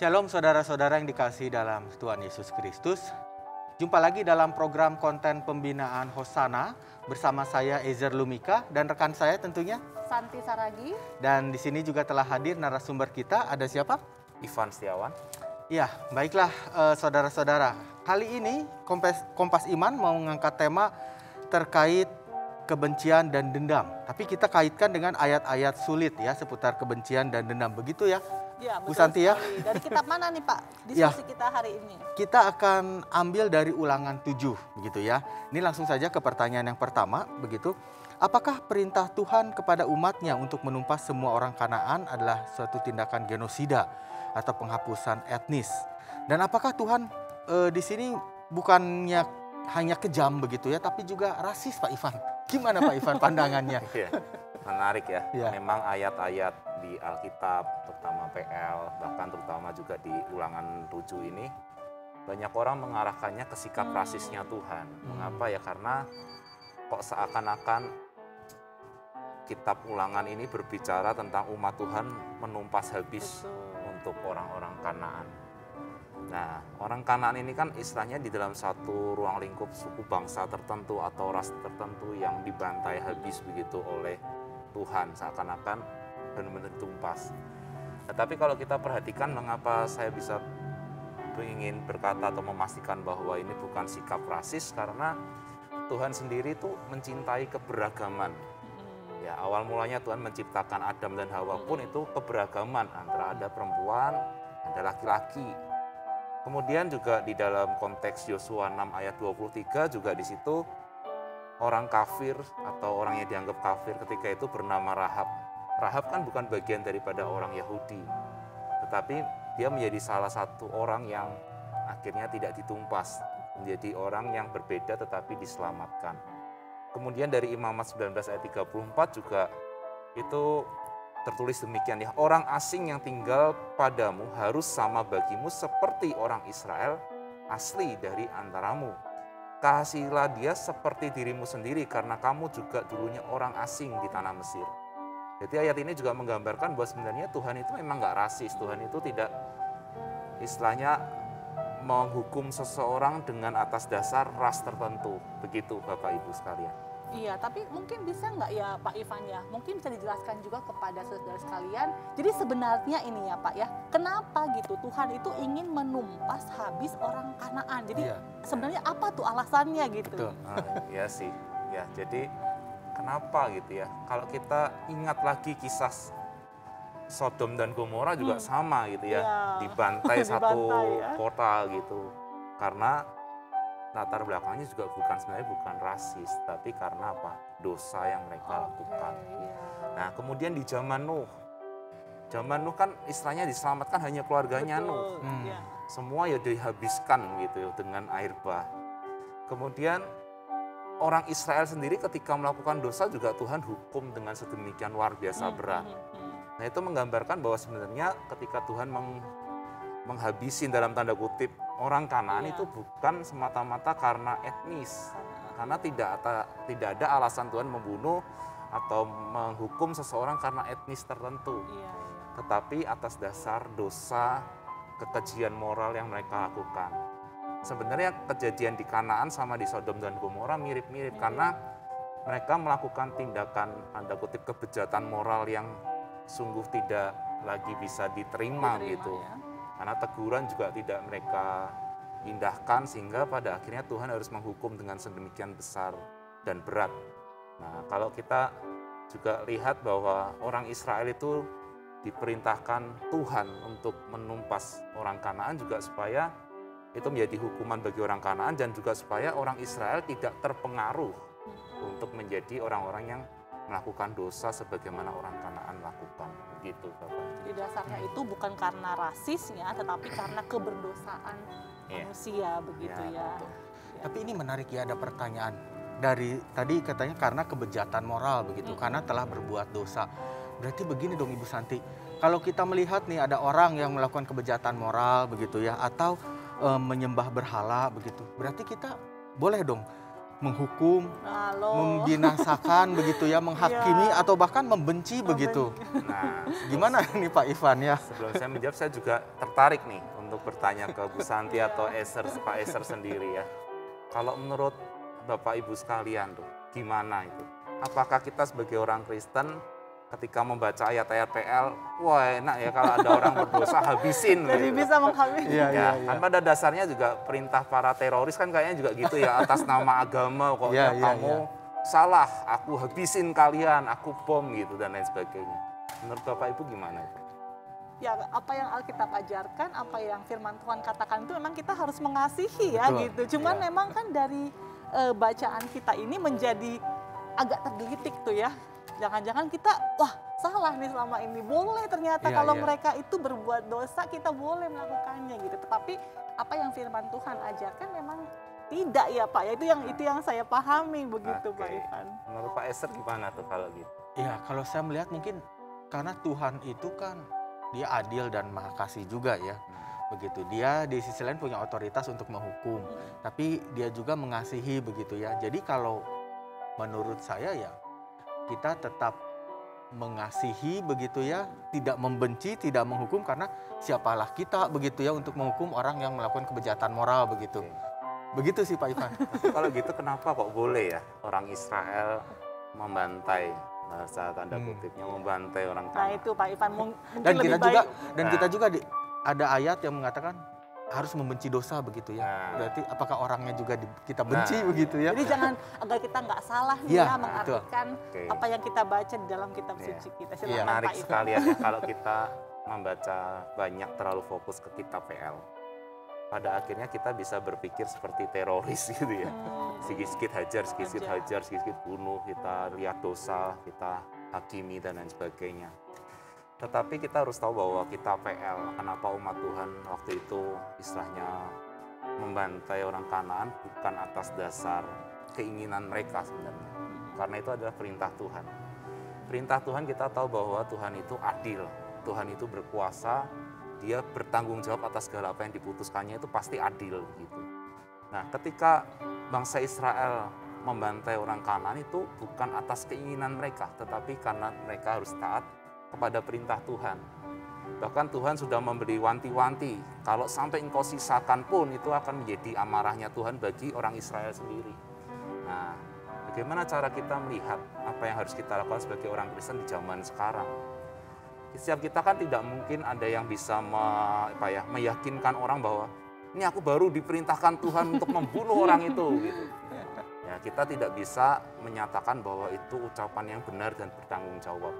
Shalom saudara-saudara yang dikasihi dalam Tuhan Yesus Kristus. Jumpa lagi dalam program konten pembinaan Hosana bersama saya Ezer Lumika dan rekan saya tentunya Santi Saragi. Dan di sini juga telah hadir narasumber kita, ada siapa? Ivan Setiawan. Ya, baiklah saudara-saudara. Kali ini Kompas Iman mau mengangkat tema terkait kebencian dan dendam. Tapi kita kaitkan dengan ayat-ayat sulit ya seputar kebencian dan dendam. Begitu ya? Ya, Bu Santi ya. Dari kitab mana nih Pak diskusi kita hari ini? Kita akan ambil dari Ulangan 7 begitu ya. Ini langsung saja ke pertanyaan yang pertama begitu. Apakah perintah Tuhan kepada umatnya untuk menumpas semua orang Kanaan adalah suatu tindakan genosida atau penghapusan etnis? Dan apakah Tuhan di sini bukannya hanya kejam begitu ya, tapi juga rasis Pak Ivan? Gimana Pak Ivan pandangannya? Menarik ya. Ya. Memang ayat-ayat di Alkitab, terutama PL, bahkan terutama juga di Ulangan 7 ini, banyak orang mengarahkannya ke sikap rasisnya Tuhan. Mengapa ya? Karena kok seakan-akan kitab Ulangan ini berbicara tentang umat Tuhan menumpas habis untuk orang-orang Kanaan. Nah, orang Kanaan ini kan istilahnya di dalam satu ruang lingkup suku bangsa tertentu atau ras tertentu yang dibantai habis begitu oleh Tuhan, seakan-akan benar-benar ditumpas. Tetapi kalau kita perhatikan mengapa saya bisa ingin berkata atau memastikan bahwa ini bukan sikap rasis, karena Tuhan sendiri tuh mencintai keberagaman. Ya, awal mulanya Tuhan menciptakan Adam dan Hawa pun itu keberagaman, antara ada perempuan, ada laki-laki. Kemudian juga di dalam konteks Yosua 6 ayat 23 juga di situ orang kafir atau orang yang dianggap kafir ketika itu bernama Rahab. Rahab kan bukan bagian daripada orang Yahudi, tetapi dia menjadi salah satu orang yang akhirnya tidak ditumpas, menjadi orang yang berbeda tetapi diselamatkan. Kemudian dari Imamat 19 ayat 34 juga itu tertulis demikian ya, orang asing yang tinggal padamu harus sama bagimu seperti orang Israel asli dari antaramu. Kasihilah dia seperti dirimu sendiri karena kamu juga dulunya orang asing di tanah Mesir. Jadi ayat ini juga menggambarkan bahwa sebenarnya Tuhan itu memang nggak rasis. Tuhan itu tidak istilahnya menghukum seseorang dengan atas dasar ras tertentu. Begitu Bapak Ibu sekalian. Iya, tapi mungkin bisa nggak ya Pak Ivan ya, mungkin bisa dijelaskan juga kepada saudara sekalian. Jadi sebenarnya ini ya Pak ya, kenapa gitu Tuhan itu ingin menumpas habis orang Kanaan? Jadi sebenarnya apa tuh alasannya gitu? Betul. Ya sih, ya jadi kenapa gitu ya? Kalau kita ingat lagi kisah Sodom dan Gomora juga sama gitu ya, dibantai satu ya. kota gitu. Karena latar belakangnya juga sebenarnya bukan rasis, tapi karena apa? Dosa yang mereka lakukan. Nah, kemudian di zaman Nuh kan istilahnya diselamatkan hanya keluarganya Nuh. Semua ya dihabiskan gitu dengan air bah. Kemudian orang Israel sendiri ketika melakukan dosa juga Tuhan hukum dengan sedemikian luar biasa berat. Nah, itu menggambarkan bahwa sebenarnya ketika Tuhan menghabisin dalam tanda kutip orang Kanaan itu bukan semata-mata karena etnis. Karena tidak ada alasan Tuhan membunuh atau menghukum seseorang karena etnis tertentu. Tetapi atas dasar dosa, kekejian moral yang mereka lakukan. Sebenarnya kejadian di Kanaan sama di Sodom dan Gomora mirip-mirip karena mereka melakukan tindakan tanda kutip kebejatan moral yang sungguh tidak lagi bisa diterima gitu. Karena teguran juga tidak mereka indahkan sehingga pada akhirnya Tuhan harus menghukum dengan sedemikian besar dan berat. Nah, kalau kita juga lihat bahwa orang Israel itu diperintahkan Tuhan untuk menumpas orang Kanaan juga supaya itu menjadi hukuman bagi orang Kanaan dan juga supaya orang Israel tidak terpengaruh untuk menjadi orang-orang yang melakukan dosa sebagaimana orang Kanaan lakukan. Begitu Bapak. Jadi dasarnya itu bukan karena rasisnya, tetapi karena keberdosaan manusia begitu ya. Tapi ini menarik ya, ada pertanyaan. Dari tadi katanya karena kebejatan moral begitu, karena telah berbuat dosa. Berarti begini dong Ibu Santi, kalau kita melihat nih ada orang yang melakukan kebejatan moral begitu ya, atau menyembah berhala begitu, berarti kita boleh dong menghukum, Halo. membinasakan begitu ya, menghakimi Iya. atau bahkan membenci begitu. Nah, Gimana nih Pak Ivan ya? sebelum saya menjawab, saya juga tertarik nih untuk bertanya ke Bu Santi atau Pak Eser sendiri ya. Kalau menurut Bapak Ibu sekalian tuh, gimana itu? Apakah kita sebagai orang Kristen ketika membaca ayat-ayat PL, wah enak ya kalau ada orang berdosa habisin. Jadi gitu. bisa menghabisi. Iya, Ya, kan pada dasarnya juga perintah para teroris kan kayaknya juga gitu ya, atas nama agama kok Iya, ya, iya, kamu salah, aku habisin kalian, aku bom gitu dan lain sebagainya. Menurut Bapak Ibu gimana itu? Ya, apa yang Alkitab ajarkan, apa yang firman Tuhan katakan itu memang kita harus mengasihi ya Betul. gitu. Cuman Ya. memang kan dari bacaan kita ini menjadi agak tergelitik tuh ya. Jangan-jangan kita, wah salah nih selama ini. Boleh ternyata Iya, kalau iya. mereka itu berbuat dosa, kita boleh melakukannya gitu. Tetapi apa yang firman Tuhan ajarkan memang tidak ya Pak. Ya, itu yang saya pahami begitu Oke. Pak Ivan. Menurut Pak Eser gimana tuh kalau gitu? Ya kalau saya melihat mungkin karena Tuhan itu kan dia adil dan maha kasih juga ya. Begitu, dia di sisi lain punya otoritas untuk menghukum. Tapi dia juga mengasihi begitu ya. Jadi kalau menurut saya ya kita tetap mengasihi begitu ya, tidak membenci, tidak menghukum karena siapalah kita begitu ya untuk menghukum orang yang melakukan kejahatan moral begitu. Oke. Begitu sih Pak Ivan. Kalau gitu kenapa kok boleh ya orang Israel membantai, bahasa tanda kutipnya membantai orang Nah Kanaan? itu Pak Ivan mungkin Dan lebih kita baik. juga Nah. kita juga ada ayat yang mengatakan harus membenci dosa begitu ya. Nah. Berarti apakah orangnya juga kita benci Nah. begitu ya? Jadi jangan agar kita nggak salah nih Iya, ya mengartikan Oke. apa yang kita baca di dalam kitab Iya. suci kita. Iya. Silakan Menarik Pak Ivan. sekali ya kalau kita membaca banyak terlalu fokus ke kitab PL. Pada akhirnya kita bisa berpikir seperti teroris gitu ya. Sikit-sikit hajar, sikit-sikit hajar, sikit-sikit bunuh, kita lihat dosa, kita hakimi dan lain sebagainya. Tetapi kita harus tahu bahwa kitab PL, kenapa umat Tuhan waktu itu istilahnya membantai orang Kanaan bukan atas dasar keinginan mereka sebenarnya. Karena itu adalah perintah Tuhan. Perintah Tuhan kita tahu bahwa Tuhan itu adil, Tuhan itu berkuasa, dia bertanggung jawab atas segala apa yang diputuskannya itu pasti adil gitu. Nah, ketika bangsa Israel membantai orang Kanaan itu bukan atas keinginan mereka, tetapi karena mereka harus taat kepada perintah Tuhan. Bahkan Tuhan sudah memberi wanti-wanti, kalau sampai engkau sisakan pun itu akan menjadi amarahnya Tuhan bagi orang Israel sendiri. Nah, bagaimana cara kita melihat apa yang harus kita lakukan sebagai orang Kristen di zaman sekarang? Setiap kita kan tidak mungkin ada yang bisa meyakinkan orang bahwa ini aku baru diperintahkan Tuhan untuk membunuh orang itu gitu. Ya, kita tidak bisa menyatakan bahwa itu ucapan yang benar dan bertanggung jawab.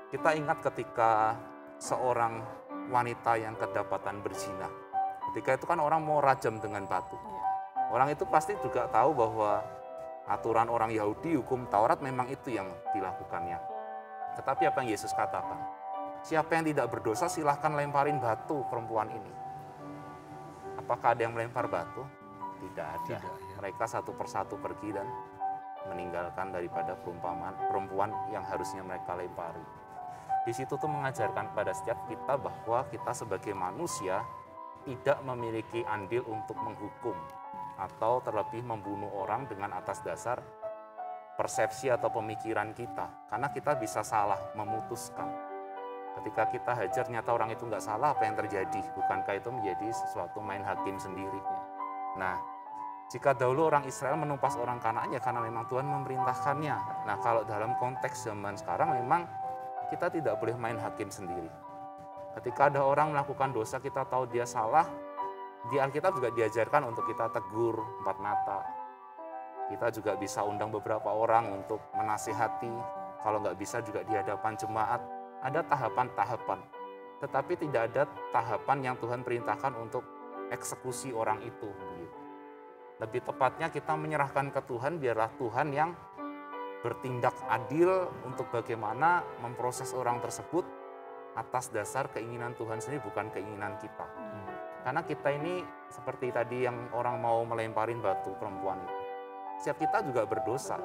Kita ingat ketika seorang wanita yang kedapatan berzina. Ketika itu kan orang mau rajam dengan batu. Orang itu pasti juga tahu bahwa aturan orang Yahudi, hukum Taurat memang itu yang dilakukannya. Tetapi apa yang Yesus katakan? Siapa yang tidak berdosa silahkan lemparin batu perempuan ini. Apakah ada yang melempar batu? Tidak ada. Tidak, ya. Mereka satu persatu pergi dan meninggalkan daripada perempuan yang harusnya mereka lempari. Di situ tuh mengajarkan kepada setiap kita bahwa kita sebagai manusia tidak memiliki andil untuk menghukum atau terlebih membunuh orang dengan atas dasar persepsi atau pemikiran kita. Karena kita bisa salah memutuskan. Ketika kita hajar ternyata orang itu nggak salah, apa yang terjadi? Bukankah itu menjadi sesuatu main hakim sendiri? Nah, jika dahulu orang Israel menumpas orang Kanaan ya karena memang Tuhan memerintahkannya. Nah, kalau dalam konteks zaman sekarang memang kita tidak boleh main hakim sendiri. Ketika ada orang melakukan dosa, kita tahu dia salah, di Alkitab juga diajarkan untuk kita tegur empat mata. Kita juga bisa undang beberapa orang untuk menasihati. Kalau nggak bisa juga di hadapan jemaat. Ada tahapan-tahapan. Tetapi tidak ada tahapan yang Tuhan perintahkan untuk eksekusi orang itu. Lebih tepatnya kita menyerahkan ke Tuhan, biarlah Tuhan yang bertindak adil untuk bagaimana memproses orang tersebut atas dasar keinginan Tuhan sendiri, bukan keinginan kita. Karena kita ini seperti tadi yang orang mau melemparin batu perempuan itu. Setiap kita juga berdosa.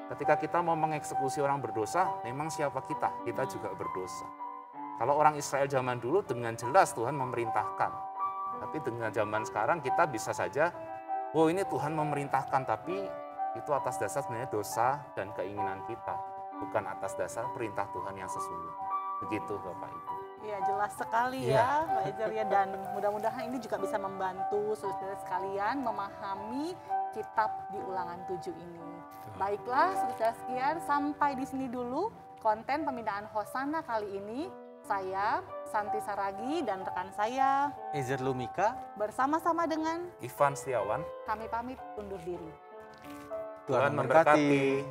Ketika kita mau mengeksekusi orang berdosa, memang siapa kita? Kita juga berdosa. Kalau orang Israel zaman dulu dengan jelas Tuhan memerintahkan. Tapi dengan zaman sekarang kita bisa saja, oh ini Tuhan memerintahkan, tapi itu atas dasar sebenarnya dosa dan keinginan kita, bukan atas dasar perintah Tuhan yang sesungguhnya. Begitu Bapak Ibu. Iya, jelas sekali Iya. ya Pak Ezer ya, dan mudah-mudahan ini juga bisa membantu saudara sekalian memahami kitab di Ulangan 7 ini. Baiklah saudara sekalian, sampai di sini dulu konten pembinaan Hosana kali ini. Saya Santi Saragi dan rekan saya Ezer Lumika, bersama-sama dengan Ivan Setiawan, kami pamit undur diri. Tuhan memberkati.